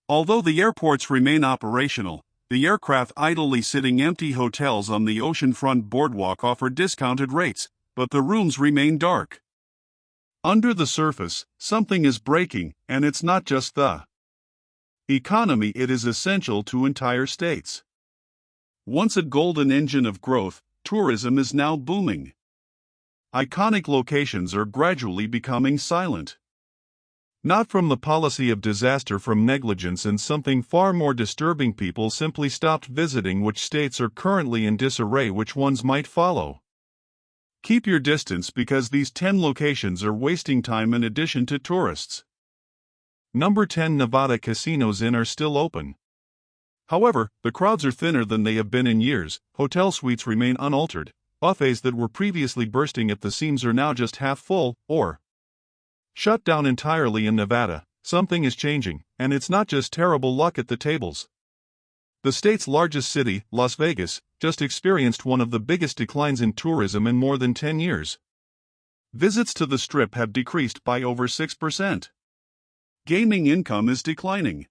Although the airports remain operational, the aircraft idly sitting empty hotels on the oceanfront boardwalk offer discounted rates, but the rooms remain dark. Under the surface, something is breaking, and it's not just the economy, it is essential to entire states. Once a golden engine of growth, tourism is now booming. Iconic locations are gradually becoming silent. Not from the policy of disaster, from negligence and something far more disturbing. People simply stopped visiting. Which states are currently in disarray? Which ones might follow? Keep your distance because these 10 locations are wasting time in addition to tourists. Number 10. Nevada. Casinos in are still open. However, the crowds are thinner than they have been in years. Hotel suites remain unaltered. Buffets that were previously bursting at the seams are now just half full, or shut down entirely. In Nevada, something is changing, and it's not just terrible luck at the tables. The state's largest city, Las Vegas, just experienced one of the biggest declines in tourism in more than 10 years. Visits to the Strip have decreased by over 6%. Gaming income is declining.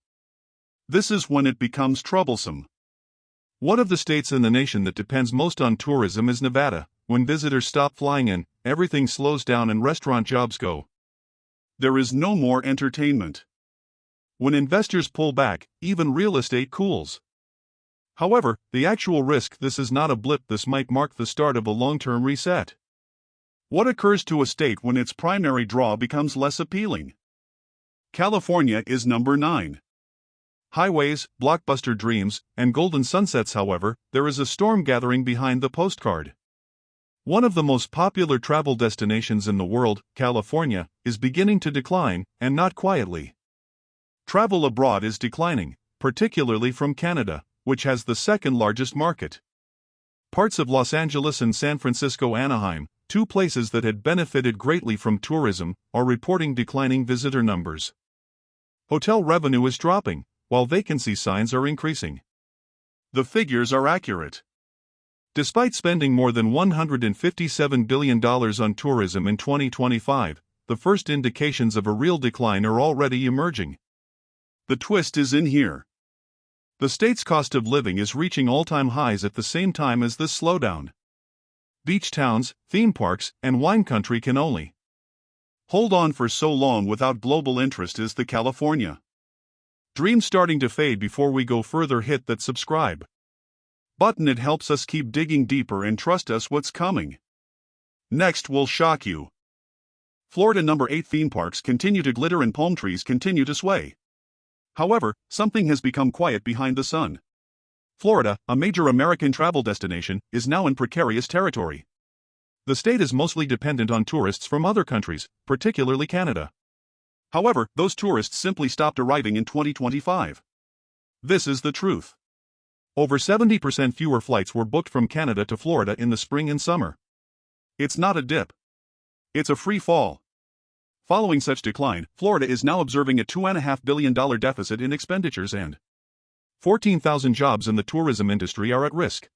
This is when it becomes troublesome. One of the states in the nation that depends most on tourism is Nevada. When visitors stop flying in, everything slows down and restaurant jobs go. There is no more entertainment. When investors pull back, even real estate cools. However, the actual risk: this is not a blip, this might mark the start of a long-term reset. What occurs to a state when its primary draw becomes less appealing? California is number 9. Highways, blockbuster dreams, and golden sunsets. However, there is a storm gathering behind the postcard. One of the most popular travel destinations in the world, California, is beginning to decline, and not quietly. Travel abroad is declining, particularly from Canada, which has the second largest market. Parts of Los Angeles and San Francisco, Anaheim, two places that had benefited greatly from tourism, are reporting declining visitor numbers. Hotel revenue is dropping, while vacancy signs are increasing. The figures are accurate. Despite spending more than $157 billion on tourism in 2025, the first indications of a real decline are already emerging. The twist is in here. The state's cost of living is reaching all-time highs at the same time as this slowdown. Beach towns, theme parks, and wine country can only hold on for so long without global interest. Is the California dream starting to fade? Before we go further, hit that subscribe button. It helps us keep digging deeper, and trust us, what's coming next will shock you. Florida. Number 8. Theme parks continue to glitter and palm trees continue to sway. However, something has become quiet behind the sun. Florida, a major American travel destination, is now in precarious territory. The state is mostly dependent on tourists from other countries, particularly Canada. However, those tourists simply stopped arriving in 2025. This is the truth. Over 70% fewer flights were booked from Canada to Florida in the spring and summer. It's not a dip. It's a free fall. Following such decline, Florida is now observing a $2.5 billion deficit in expenditures, and 14,000 jobs in the tourism industry are at risk.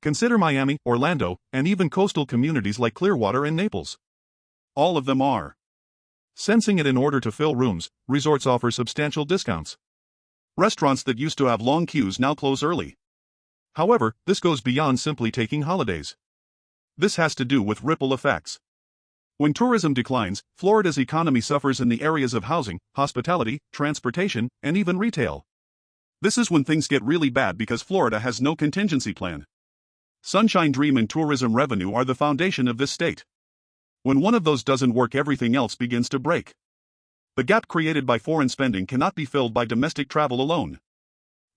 Consider Miami, Orlando, and even coastal communities like Clearwater and Naples. All of them are sensing it. In order to fill rooms, resorts offer substantial discounts. Restaurants that used to have long queues now close early. However, this goes beyond simply taking holidays. This has to do with ripple effects. When tourism declines, Florida's economy suffers in the areas of housing, hospitality, transportation, and even retail. This is when things get really bad because Florida has no contingency plan. Sunshine Dream and tourism revenue are the foundation of this state. When one of those doesn't work, everything else begins to break. The gap created by foreign spending cannot be filled by domestic travel alone.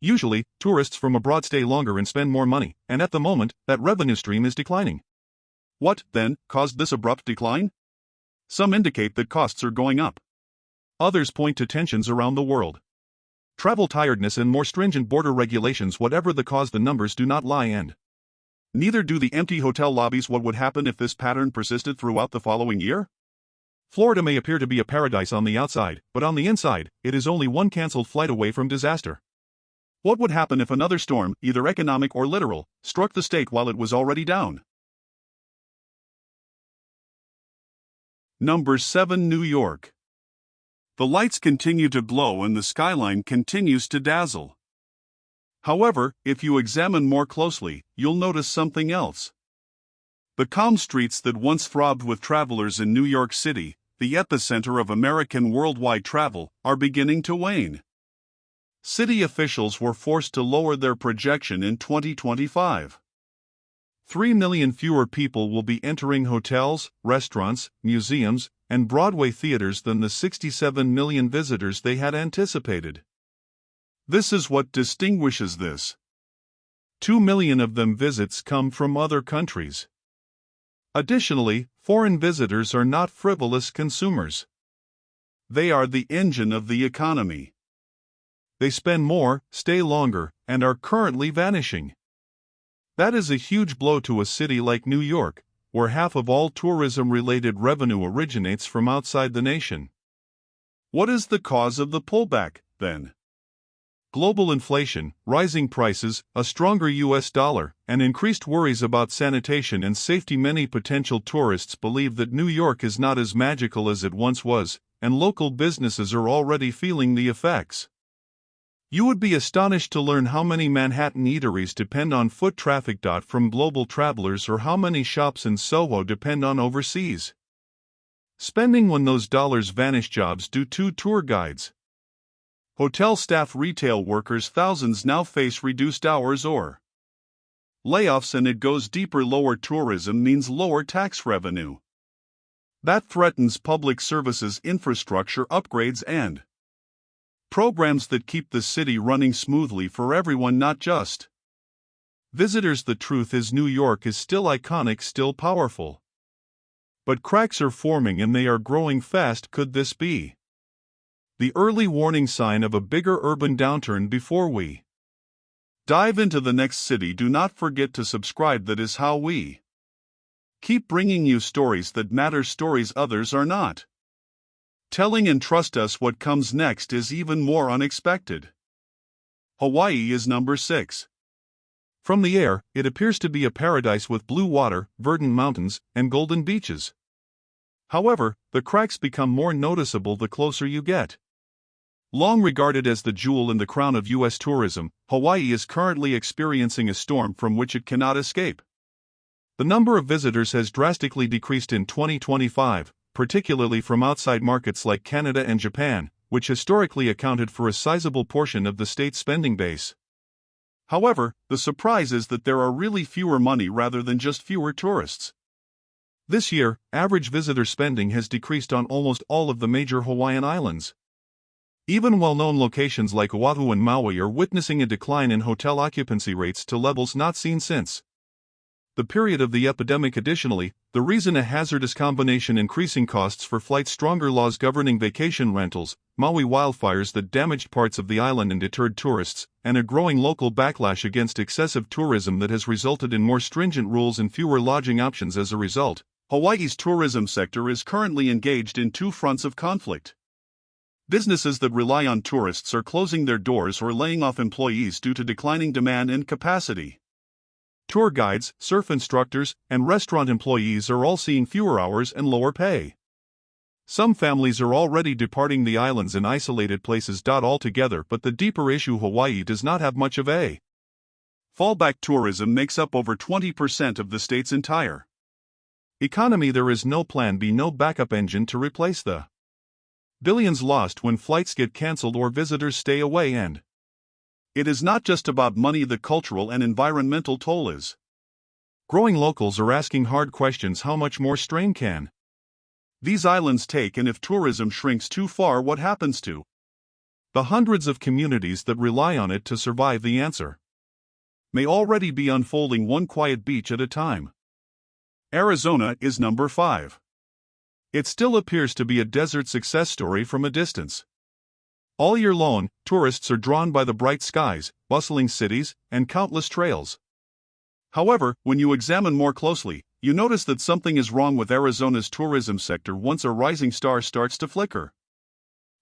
Usually, tourists from abroad stay longer and spend more money, and at the moment, that revenue stream is declining. What, then, caused this abrupt decline? Some indicate that costs are going up. Others point to tensions around the world. Travel tiredness and more stringent border regulations. Whatever the cause, the numbers do not lie, and neither do the empty hotel lobbies. What would happen if this pattern persisted throughout the following year? Florida may appear to be a paradise on the outside, but on the inside, it is only one canceled flight away from disaster. What would happen if another storm, either economic or literal, struck the state while it was already down? Number 7. New York. The lights continue to glow and the skyline continues to dazzle. However, if you examine more closely, you'll notice something else. The calm streets that once throbbed with travelers in New York City, the epicenter of American worldwide travel, are beginning to wane. City officials were forced to lower their projection in 2025. 3 million fewer people will be entering hotels, restaurants, museums, and Broadway theaters than the 67 million visitors they had anticipated. This is what distinguishes this. 2 million of them visits come from other countries. Additionally, foreign visitors are not frivolous consumers. They are the engine of the economy. They spend more, stay longer, and are currently vanishing. That is a huge blow to a city like New York, where half of all tourism-related revenue originates from outside the nation. What is the cause of the pullback, then? Global inflation, rising prices, a stronger US dollar, and increased worries about sanitation and safety. Many potential tourists believe that New York is not as magical as it once was, and local businesses are already feeling the effects. You would be astonished to learn how many Manhattan eateries depend on foot traffic. From global travelers, or how many shops in Soho depend on overseas spending when those dollars vanish. Jobs due to tour guides, hotel staff, retail workers. Thousands now face reduced hours or layoffs, and it goes deeper. Lower tourism means lower tax revenue. That threatens public services, infrastructure upgrades, and programs that keep the city running smoothly for everyone, not just visitors. The truth is, New York is still iconic, still powerful. But cracks are forming and they are growing fast. Could this be the early warning sign of a bigger urban downturn? Before we dive into the next city, do not forget to subscribe. That is how we keep bringing you stories that matter, stories others are not telling, and trust us, what comes next is even more unexpected. Hawaii is number 6. From the air, it appears to be a paradise with blue water, verdant mountains, and golden beaches. However, the cracks become more noticeable the closer you get. Long regarded as the jewel in the crown of U.S. tourism, Hawaii is currently experiencing a storm from which it cannot escape. The number of visitors has drastically decreased in 2025, particularly from outside markets like Canada and Japan, which historically accounted for a sizable portion of the state's spending base. However, the surprise is that there are really fewer money rather than just fewer tourists. This year, average visitor spending has decreased on almost all of the major Hawaiian islands. Even well-known locations like Oahu and Maui are witnessing a decline in hotel occupancy rates to levels not seen since the period of the epidemic. Additionally, the reason a hazardous combination: increasing costs for flights, stronger laws governing vacation rentals, Maui wildfires that damaged parts of the island and deterred tourists, and a growing local backlash against excessive tourism that has resulted in more stringent rules and fewer lodging options. As a result, Hawaii's tourism sector is currently engaged in two fronts of conflict. Businesses that rely on tourists are closing their doors or laying off employees due to declining demand and capacity. Tour guides, surf instructors, and restaurant employees are all seeing fewer hours and lower pay. Some families are already departing the islands in isolated places altogether, but the deeper issue: Hawaii does not have much of a fallback. Tourism makes up over 20% of the state's entire economy. There is no plan B, no backup engine to replace the billions lost when flights get canceled or visitors stay away. And it is not just about money. The cultural and environmental toll is growing. Locals are asking hard questions: how much more strain can these islands take, and if tourism shrinks too far, what happens to the hundreds of communities that rely on it to survive? The answer may already be unfolding, one quiet beach at a time. Arizona is number 5. It still appears to be a desert success story from a distance. All year long, tourists are drawn by the bright skies, bustling cities, and countless trails. However, when you examine more closely, you notice that something is wrong with Arizona's tourism sector. Once a rising star starts to flicker.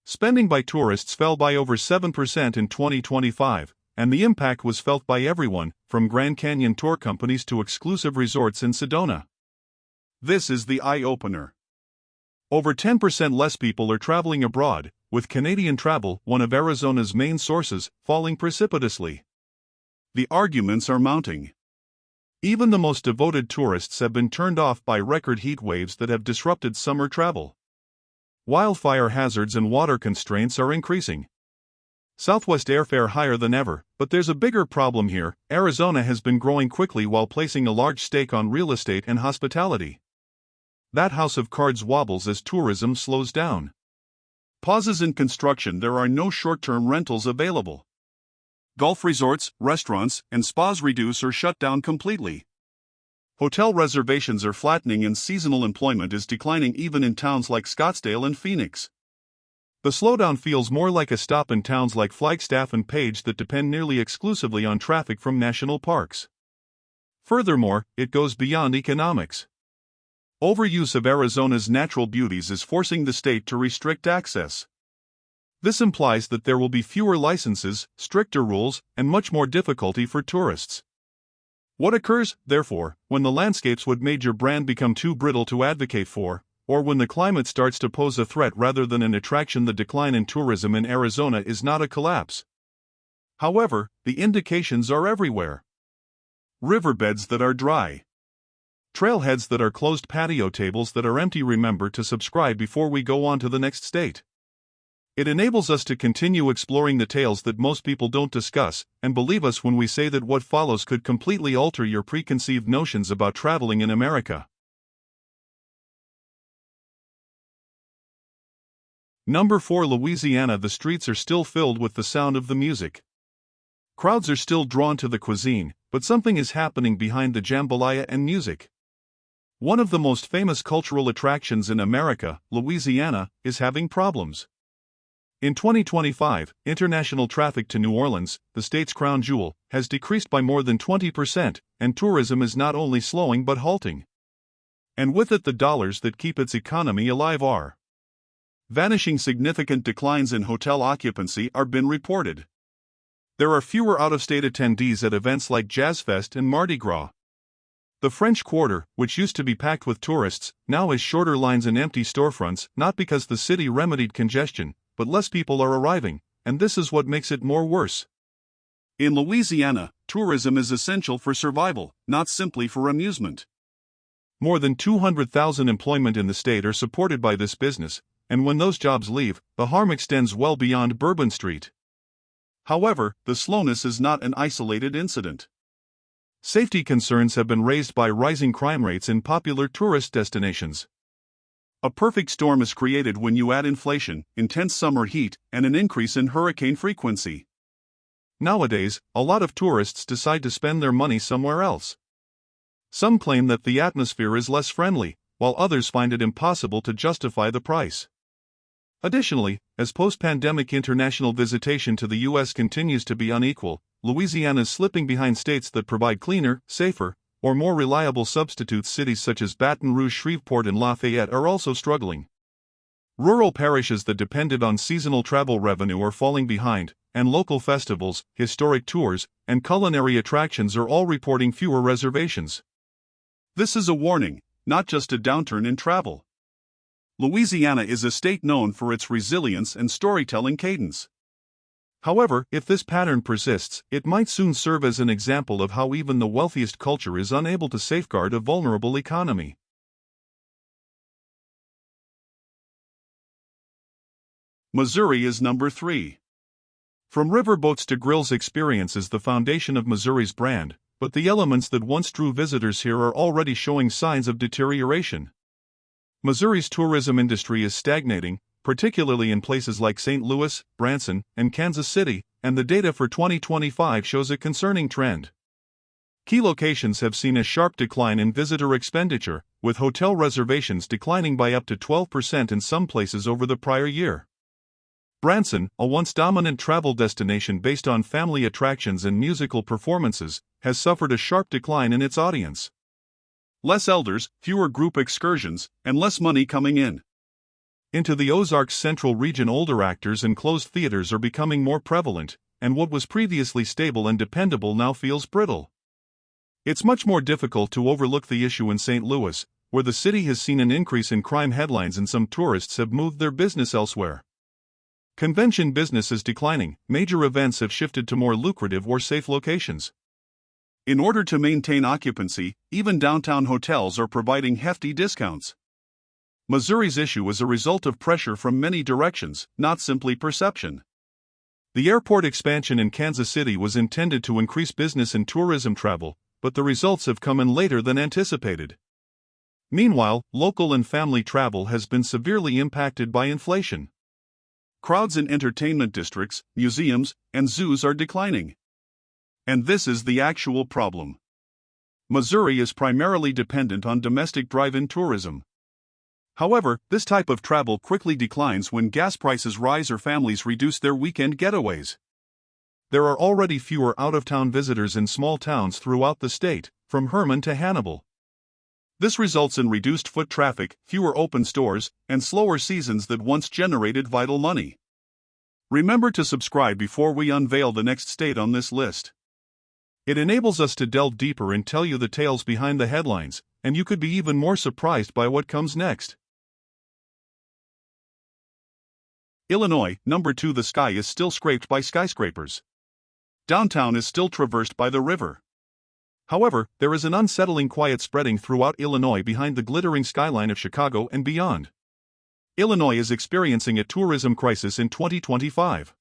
Spending by tourists fell by over 7% in 2025, and the impact was felt by everyone, from Grand Canyon tour companies to exclusive resorts in Sedona. This is the eye-opener. Over 10% less people are traveling abroad, with Canadian travel, one of Arizona's main sources, falling precipitously. The arguments are mounting. Even the most devoted tourists have been turned off by record heat waves that have disrupted summer travel. Wildfire hazards and water constraints are increasing. Southwest airfare higher than ever, but there's a bigger problem here. Arizona has been growing quickly while placing a large stake on real estate and hospitality. That house of cards wobbles as tourism slows down. Pauses in construction. There are no short-term rentals available. Golf resorts, restaurants, and spas reduce or shut down completely. Hotel reservations are flattening and seasonal employment is declining even in towns like Scottsdale and Phoenix. The slowdown feels more like a stop in towns like Flagstaff and Page that depend nearly exclusively on traffic from national parks. Furthermore, it goes beyond economics. Overuse of Arizona's natural beauties is forcing the state to restrict access. This implies that there will be fewer licenses, stricter rules, and much more difficulty for tourists. What occurs, therefore, when the landscapes would major brand become too brittle to advocate for, or when the climate starts to pose a threat rather than an attraction? The decline in tourism in Arizona is not a collapse. However, the indications are everywhere. Riverbeds that are dry. Trailheads that are closed, patio tables that are empty. Remember to subscribe before we go on to the next state. It enables us to continue exploring the tales that most people don't discuss, and believe us when we say that what follows could completely alter your preconceived notions about traveling in America. Number 4. Louisiana. The streets are still filled with the sound of the music. Crowds are still drawn to the cuisine, but something is happening behind the jambalaya and music. One of the most famous cultural attractions in America, Louisiana, is having problems. In 2025, international traffic to New Orleans, the state's crown jewel, has decreased by more than 20%, and tourism is not only slowing but halting. And with it, the dollars that keep its economy alive are vanishing. Significant declines in hotel occupancy are been reported. There are fewer out-of-state attendees at events like Jazz Fest and Mardi Gras. The French Quarter, which used to be packed with tourists, now has shorter lines and empty storefronts, not because the city remedied congestion, but less people are arriving, and this is what makes it more worse. In Louisiana, tourism is essential for survival, not simply for amusement. More than 200,000 employment in the state are supported by this business, and when those jobs leave, the harm extends well beyond Bourbon Street. However, the slowness is not an isolated incident. Safety concerns have been raised by rising crime rates in popular tourist destinations. A perfect storm is created when you add inflation, intense summer heat, and an increase in hurricane frequency. Nowadays, a lot of tourists decide to spend their money somewhere else. Some claim that the atmosphere is less friendly, while others find it impossible to justify the price. Additionally, as post-pandemic international visitation to the U.S. continues to be unequal, Louisiana is slipping behind states that provide cleaner, safer, or more reliable substitutes. Cities such as Baton Rouge, Shreveport, and Lafayette are also struggling. Rural parishes that depended on seasonal travel revenue are falling behind, and local festivals, historic tours, and culinary attractions are all reporting fewer reservations. This is a warning, not just a downturn in travel. Louisiana is a state known for its resilience and storytelling cadence. However, if this pattern persists, it might soon serve as an example of how even the wealthiest culture is unable to safeguard a vulnerable economy. Missouri is number 3. From riverboats to grills, experience is the foundation of Missouri's brand, but the elements that once drew visitors here are already showing signs of deterioration. Missouri's tourism industry is stagnating, particularly in places like St. Louis, Branson, and Kansas City, and the data for 2025 shows a concerning trend. Key locations have seen a sharp decline in visitor expenditure, with hotel reservations declining by up to 12% in some places over the prior year. Branson, a once dominant travel destination based on family attractions and musical performances, has suffered a sharp decline in its audience. Less elders, fewer group excursions, and less money coming in. Into the Ozarks Central region, older actors and closed theaters are becoming more prevalent, and what was previously stable and dependable now feels brittle. It's much more difficult to overlook the issue in St. Louis, where the city has seen an increase in crime headlines and some tourists have moved their business elsewhere. Convention business is declining, major events have shifted to more lucrative or safe locations. In order to maintain occupancy, even downtown hotels are providing hefty discounts. Missouri's issue is a result of pressure from many directions, not simply perception. The airport expansion in Kansas City was intended to increase business and tourism travel, but the results have come in later than anticipated. Meanwhile, local and family travel has been severely impacted by inflation. Crowds in entertainment districts, museums, and zoos are declining. And this is the actual problem. Missouri is primarily dependent on domestic drive-in tourism. However, this type of travel quickly declines when gas prices rise or families reduce their weekend getaways. There are already fewer out-of-town visitors in small towns throughout the state, from Herman to Hannibal. This results in reduced foot traffic, fewer open stores, and slower seasons that once generated vital money. Remember to subscribe before we unveil the next state on this list. It enables us to delve deeper and tell you the tales behind the headlines, and you could be even more surprised by what comes next. Illinois, number 2. The sky is still scraped by skyscrapers. Downtown is still traversed by the river. However, there is an unsettling quiet spreading throughout Illinois behind the glittering skyline of Chicago and beyond. Illinois is experiencing a tourism crisis in 2025.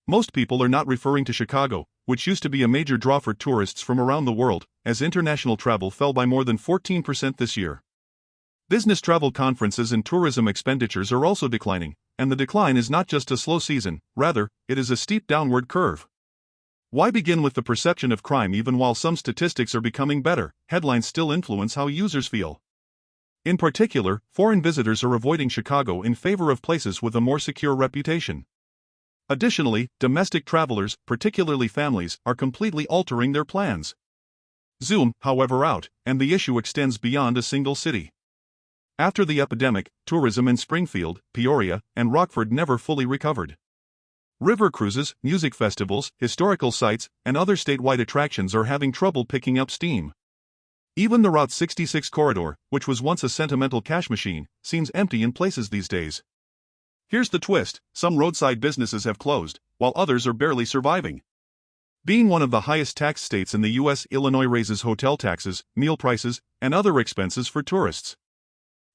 Most people are not referring to Chicago, which used to be a major draw for tourists from around the world, as international travel fell by more than 14% this year. Business travel, conferences, and tourism expenditures are also declining, and the decline is not just a slow season, rather, it is a steep downward curve. Why begin with the perception of crime? Even while some statistics are becoming better, headlines still influence how users feel. In particular, foreign visitors are avoiding Chicago in favor of places with a more secure reputation. Additionally, domestic travelers, particularly families, are completely altering their plans. Zoom, however, out, and the issue extends beyond a single city. After the epidemic, tourism in Springfield, Peoria, and Rockford never fully recovered. River cruises, music festivals, historical sites, and other statewide attractions are having trouble picking up steam. Even the Route 66 corridor, which was once a sentimental cash machine, seems empty in places these days. Here's the twist: some roadside businesses have closed, while others are barely surviving. Being one of the highest tax states in the U.S., Illinois raises hotel taxes, meal prices, and other expenses for tourists.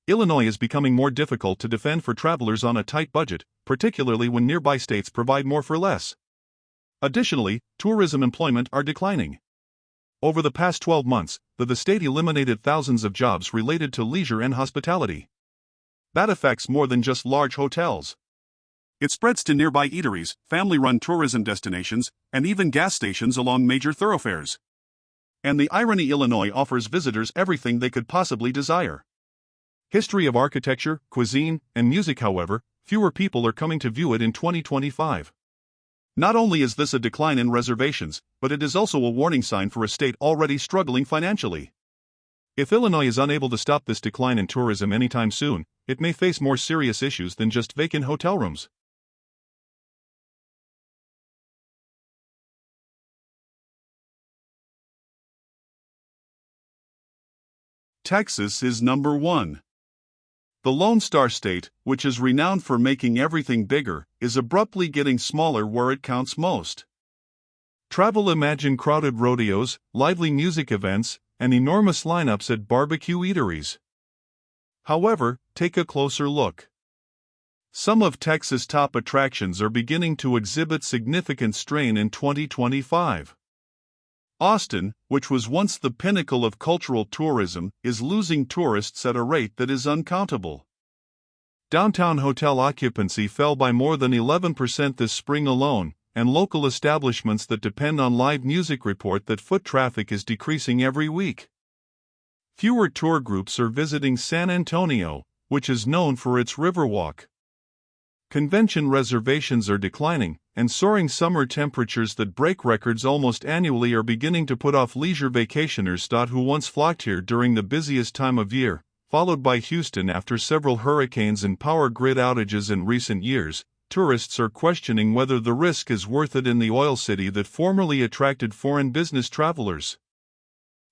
Illinois is becoming more difficult to defend for travelers on a tight budget, particularly when nearby states provide more for less. Additionally, tourism employment are declining. Over the past 12 months, the state eliminated thousands of jobs related to leisure and hospitality. That affects more than just large hotels. It spreads to nearby eateries, family-run tourism destinations, and even gas stations along major thoroughfares. And the irony: Illinois offers visitors everything they could possibly desire. History of architecture, cuisine, and music. However, fewer people are coming to view it in 2025. Not only is this a decline in reservations, but it is also a warning sign for a state already struggling financially. If Illinois is unable to stop this decline in tourism anytime soon, it may face more serious issues than just vacant hotel rooms. Texas is number 1. The Lone Star State, which is renowned for making everything bigger, is abruptly getting smaller where it counts most. Travel: imagine crowded rodeos, lively music events, and enormous lineups at barbecue eateries. However, take a closer look. Some of Texas' top attractions are beginning to exhibit significant strain in 2025. Austin, which was once the pinnacle of cultural tourism, is losing tourists at a rate that is uncountable. Downtown hotel occupancy fell by more than 11% this spring alone, and local establishments that depend on live music report that foot traffic is decreasing every week. Fewer tour groups are visiting San Antonio, which is known for its Riverwalk. Convention reservations are declining, and soaring summer temperatures that break records almost annually are beginning to put off leisure vacationers who once flocked here during the busiest time of year, followed by Houston after several hurricanes and power grid outages in recent years. Tourists are questioning whether the risk is worth it in the oil city that formerly attracted foreign business travelers.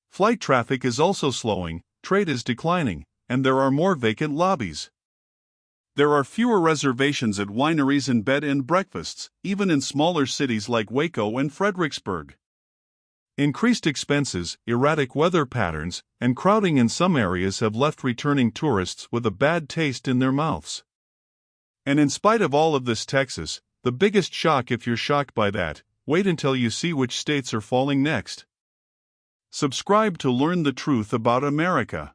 Flight traffic is also slowing, trade is declining, and there are more vacant lobbies. There are fewer reservations at wineries and bed and breakfasts, even in smaller cities like Waco and Fredericksburg. Increased expenses, erratic weather patterns, and crowding in some areas have left returning tourists with a bad taste in their mouths. And in spite of all of this, Texas, the biggest shock, if you're shocked by that, wait until you see which states are falling next. Subscribe to learn the truth about America.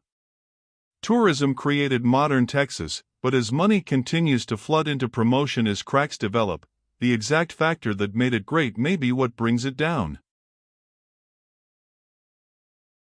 Tourism created modern Texas, but as money continues to flood into promotion as cracks develop, the exact factor that made it great may be what brings it down.